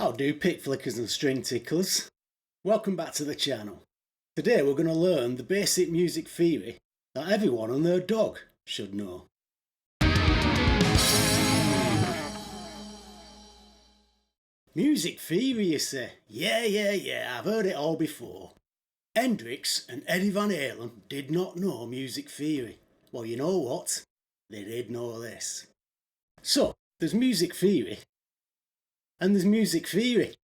How do pick flickers and string ticklers? Welcome back to the channel. Today we're going to learn the basic music theory that everyone and their dog should know. Music theory, you say? Yeah, I've heard it all before. Hendrix and Eddie Van Halen did not know music theory. Well, you know what? They did know this. So, there's music theory, and there's music theory.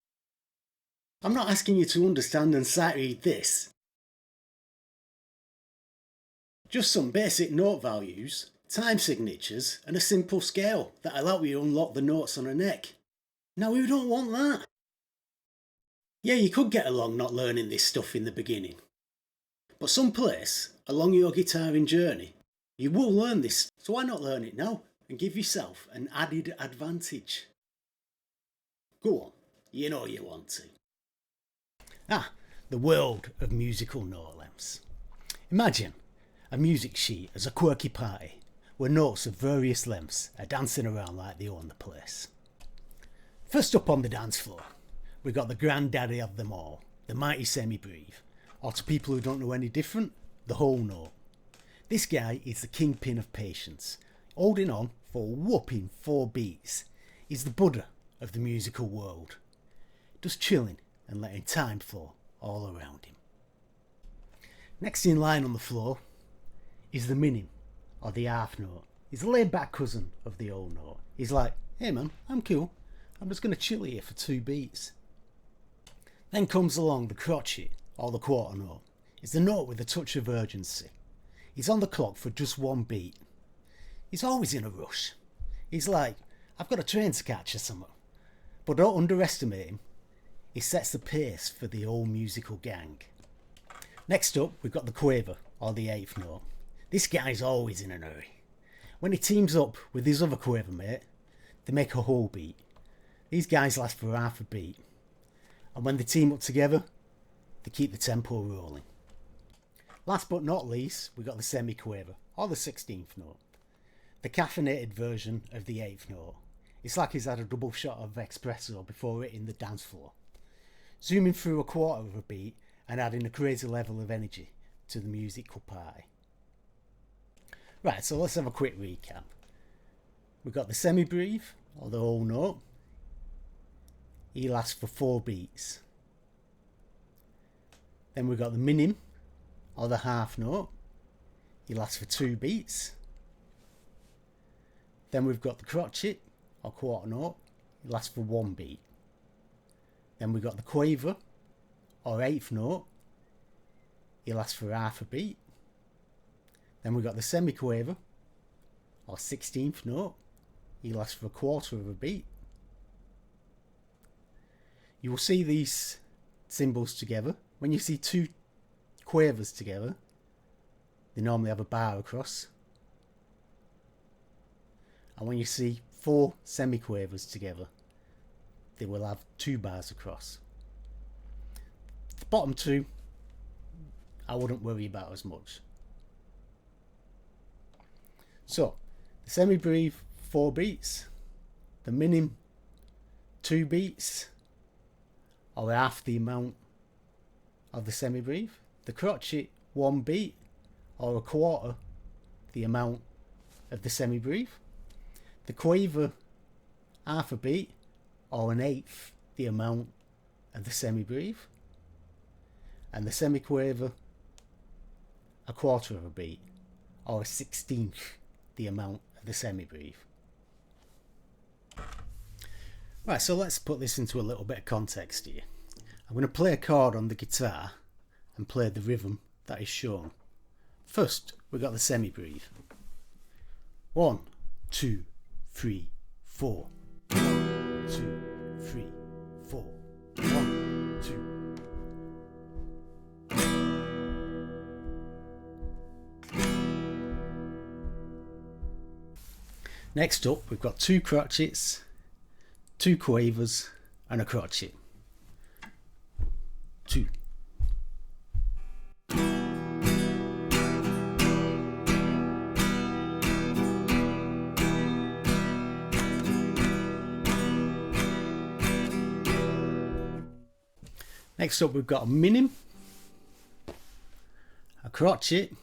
I'm not asking you to understand and sight read this. Just some basic note values, time signatures, and a simple scale that'll help you unlock the notes on a neck. Now, we don't want that. Yeah, you could get along not learning this stuff in the beginning. But someplace along your guitaring journey, you will learn this, so why not learn it now and give yourself an added advantage? Go on, you know you want to. The world of musical note lengths. Imagine a music sheet as a quirky party where notes of various lengths are dancing around like they own the place. First up on the dance floor, we've got the granddaddy of them all, the mighty semi-breve, or to people who don't know any different, the whole note. This guy is the kingpin of patience, holding on for a whopping 4 beats. He's the Buddha of the musical world, just chilling and letting time flow all around him. Next in line on the floor is the minim, or the half note. He's the laid back cousin of the whole note. He's like, hey man, I'm cool. I'm just going to chill here for 2 beats. Then comes along the crotchet, or the quarter note. It's the note with a touch of urgency. He's on the clock for just 1 beat. He's always in a rush. He's like, I've got a train to catch or something. But don't underestimate him. He sets the pace for the whole musical gang. Next up, we've got the quaver, or the 8th note. This guy's always in a hurry. When he teams up with his other quaver mate, they make a whole beat. These guys last for half a beat. And when they team up together, they keep the tempo rolling. Last but not least, we've got the semi-quaver, or the 16th note. The caffeinated version of the 8th note. It's like he's had a double shot of espresso before hitting the dance floor. Zooming through a quarter of a beat and adding a crazy level of energy to the musical party. Right, so let's have a quick recap. We've got the semi-breve, or the whole note. He lasts for 4 beats. Then we've got the minim, or the half note. He lasts for 2 beats. Then we've got the crotchet, or quarter note. He lasts for 1 beat. Then we've got the quaver, or 8th note. He lasts for half a beat. Then we've got the semi-quaver, or 16th note. He lasts for a quarter of a beat. You will see these symbols together. When you see 2 quavers together, they normally have a bar across. And when you see 4 semi-quavers together, they will have 2 bars across. The bottom 2, I wouldn't worry about as much. So, the semi-breve, 4 beats. The minim, 2 beats, or half the amount of the semi-breve. The crotchet, 1 beat, or a quarter the amount of the semi-breve. The quaver, half a beat, or an 1/8 the amount of the semi-breve. And the semi-quaver, a quarter of a beat, or a 16th the amount of the semi-breve. Right, so let's put this into a little bit of context here. I'm going to play a chord on the guitar and play the rhythm that is shown. First, we've got the semi-breve. 1, 2, 3, 4. 1, 2, 3, 4. 1, 2. Next up, we've got 2 crotchets, 2 quavers, and a crotchet. 2. Next up we've got a minim, a crotchet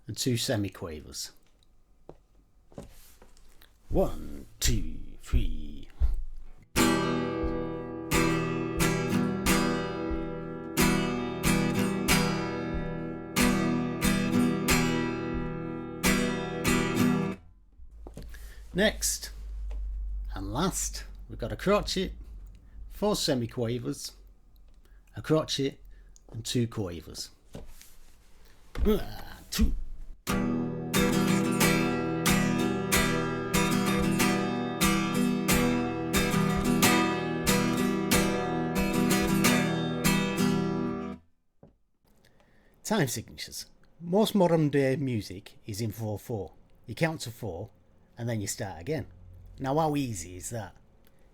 and 2 semiquavers. 1, 2, 3. Next and last, we've got a crotchet, 4 semiquavers, a crotchet and 2 quavers. 2. Time signatures. Most modern day music is in 4/4. You count to 4 and then you start again. Now how easy is that?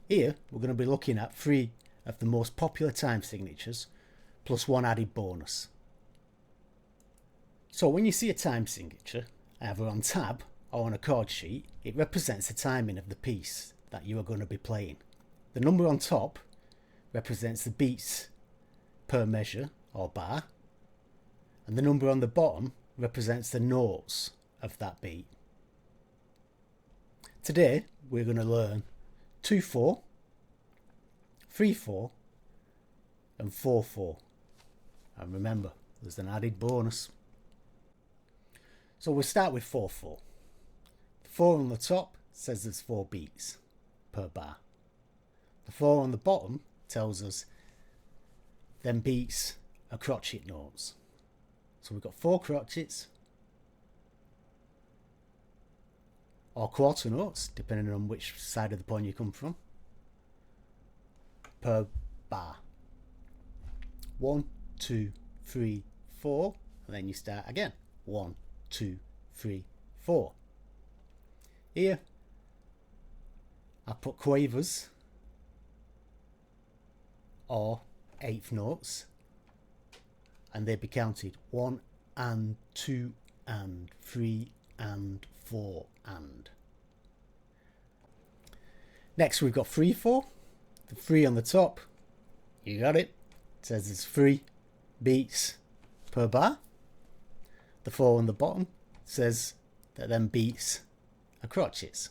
Here we're going to be looking at 3 of the most popular time signatures plus 1 added bonus. So when you see a time signature, either on tab or on a chord sheet, it represents the timing of the piece that you are going to be playing. The number on top represents the beats per measure or bar, and the number on the bottom represents the notes of that beat. Today we're going to learn 2/4, 3/4 and 4/4, and remember there's an added bonus. So we'll start with 4/4. The 4 on the top says there's 4 beats per bar. The 4 on the bottom tells us them beats are crotchet notes. So we've got 4 crotchets or quarter notes, depending on which side of the pond you come from, per bar. 1, 2, 3, 4, and then you start again. 1, 2, 3, 4. Here I put quavers or 8th notes, and they be counted 1 and 2 and 3 and 4 and. Next we've got 3/4. The 3 on the top, you got it. It says there's 3 beats per bar. The 4 on the bottom says that them beats are crotchets.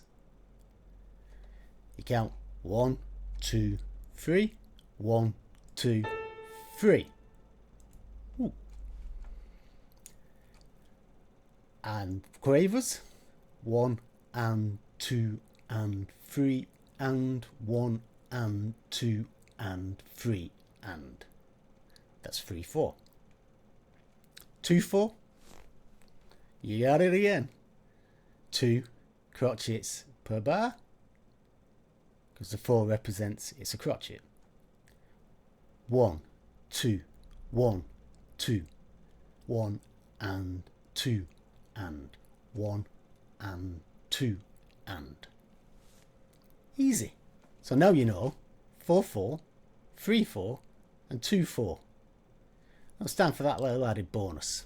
You count 1, 2, 3, 1, 2, 3. Ooh. And quavers, 1 and 2 and 3 and 1 and 2 and 3 and. That's 3/4. 2/4. You got it again. 2 crotchets per bar, because the 4 represents it's a crotchet. 1, 2, 1, 2, 1 and 2 and 1 and 2 and. Easy. So now you know 4/4, 3/4 and 2/4. Now it's time for that little added bonus.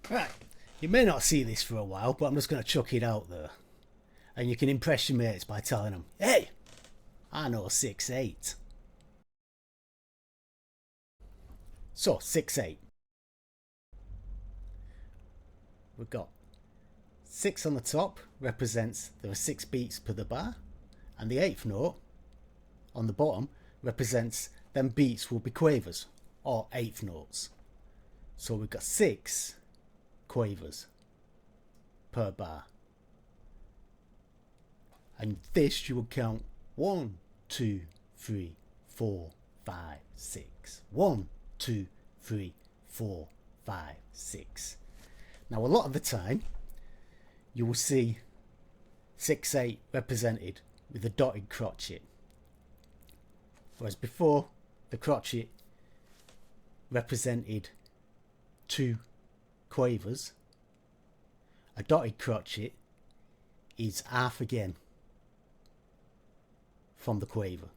Right, you may not see this for a while, but I'm just going to chuck it out there. And you can impress your mates by telling them, hey, I know 6/8. So 6/8. We've got 6 on the top, represents there are 6 beats per the bar, and the 8th note on the bottom represents them beats will be quavers or 8th notes. So we've got 6 quavers per bar, and this you will count 1, 2, 3, 4, 5, 6. 1, 2, 3, 4, 5, 6. Now a lot of the time you will see 6/8 represented with a dotted crotchet, whereas before the crotchet represented 2 quavers. A dotted crotchet is half again from the quaver.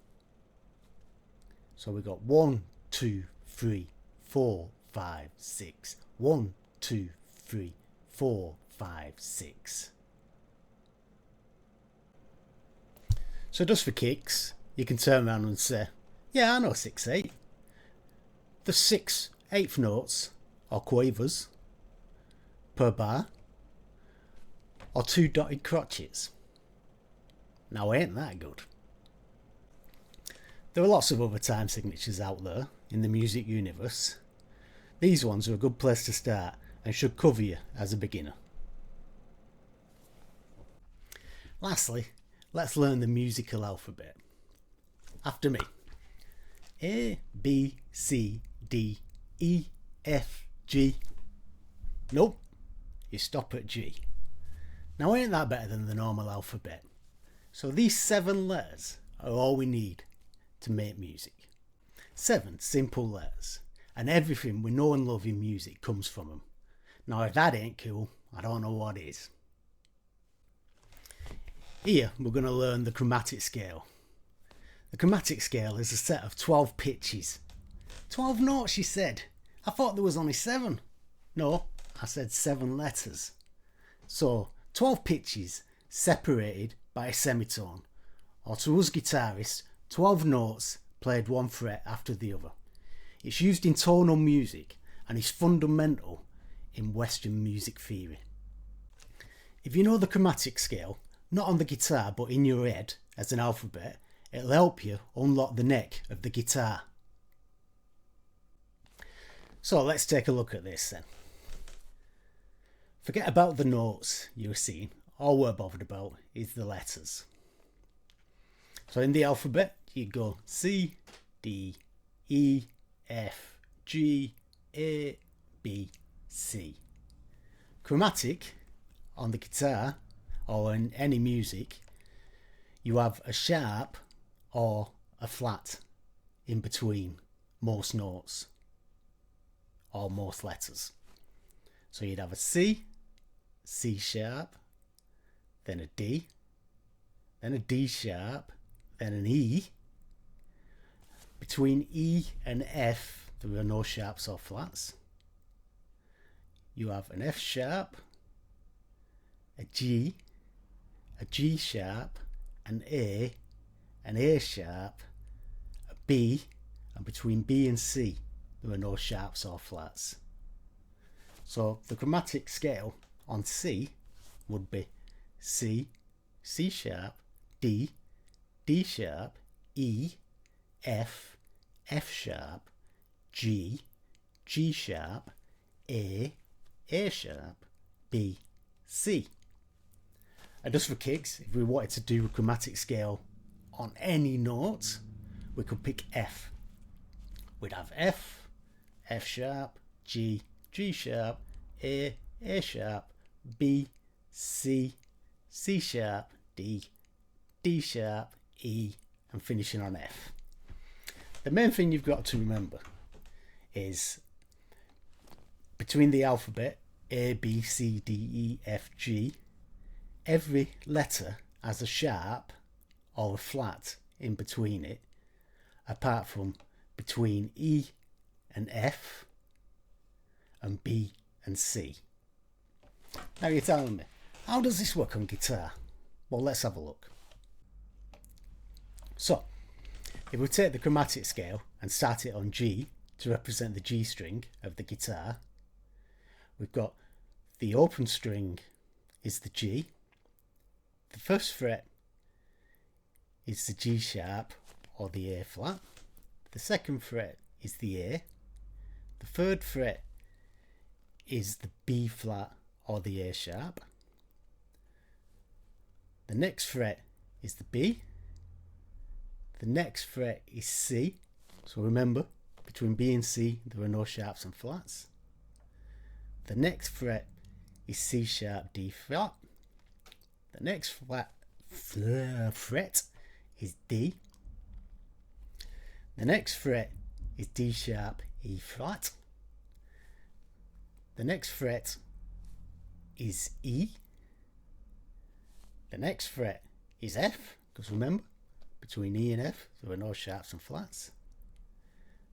So we've got 1, 2, 3, 4, 5, 6. 1, 2, 3, 4, 5, 6. So just for kicks, you can turn around and say Yeah, I know 6/8. The 6/8 notes, or quavers, per bar, or 2 dotted crotchets. Now ain't that good? There are lots of other time signatures out there in the music universe. These ones are a good place to start and should cover you as a beginner. Lastly, let's learn the musical alphabet. After me. A, B, C, D, E, F, G. Nope, you stop at G. Now ain't that better than the normal alphabet? So these 7 letters are all we need to make music. 7 simple letters, and everything we know and love in music comes from them. Now if that ain't cool, I don't know what is. Here we're going to learn the chromatic scale. The chromatic scale is a set of 12 pitches. 12 notes, you said. I thought there was only 7. No, I said 7 letters. So 12 pitches separated by a semitone, or to us guitarists, 12 notes played one fret after the other. It's used in tonal music and is fundamental in Western music theory. If you know the chromatic scale, not on the guitar but in your head as an alphabet, it'll help you unlock the neck of the guitar. So let's take a look at this then. Forget about the notes you're seeing. All we're bothered about is the letters. So in the alphabet you go C, D, E, F, G, A, B, C. Chromatic on the guitar or in any music, you have a sharp or a flat in between most notes or most letters. So you'd have a C, C sharp, then a D, then a D sharp, then an E. Between E and F there are no sharps or flats. You have an F sharp, a G sharp, an A sharp, a B, and between B and C there are no sharps or flats. So the chromatic scale on C would be C, C sharp, D, D sharp, E, F, F sharp, G, G sharp, A sharp, B, C. And just for kicks, if we wanted to do a chromatic scale on any note, we could pick F. We'd have F, F sharp, G, G sharp, A sharp, B, C, C sharp, D, D sharp, E, and finishing on F. The main thing you've got to remember is between the alphabet A, B, C, D, E, F, G, every letter has a sharp or a flat in between it, apart from between E and F and B and C. Now you're telling me, how does this work on guitar? Well, let's have a look. So, if we take the chromatic scale and start it on G to represent the G string of the guitar, we've got the open string is the G, the first fret is the G sharp or the A flat, the second fret is the A, the third fret is the B flat or the A sharp, the next fret is the B, the next fret is C, so remember between B and C there are no sharps and flats, the next fret is C sharp D flat, the next fret is D, the next fret is D sharp E flat, the next fret is E, the next fret is F, because remember between E and F there are no sharps and flats,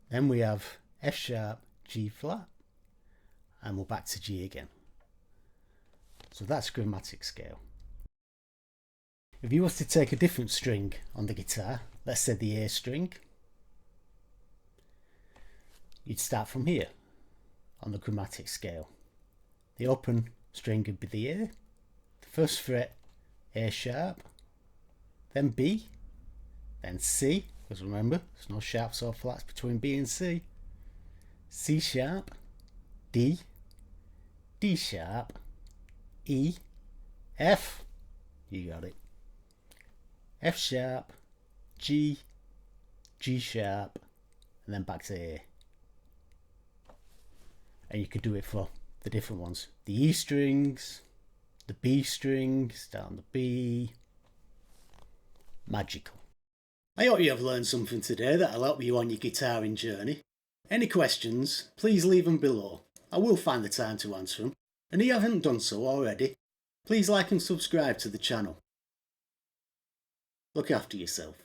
then we have F sharp G flat, and we're back to G again. So that's chromatic scale. If you was to take a different string on the guitar, let's say the A string, you'd start from here on the chromatic scale. The open string would be the A, the first fret A sharp, then B, then C, because remember there's no sharps or flats between B and C, C sharp, D, D sharp, E, F, you got it, F sharp, G, G sharp, and then back to A. And you could do it for the different ones. The E strings, the B strings, down the B. Magical. I hope you have learned something today that'll help you on your guitaring journey. Any questions, please leave them below. I will find the time to answer them. And if you haven't done so already, please like and subscribe to the channel. Look after yourself.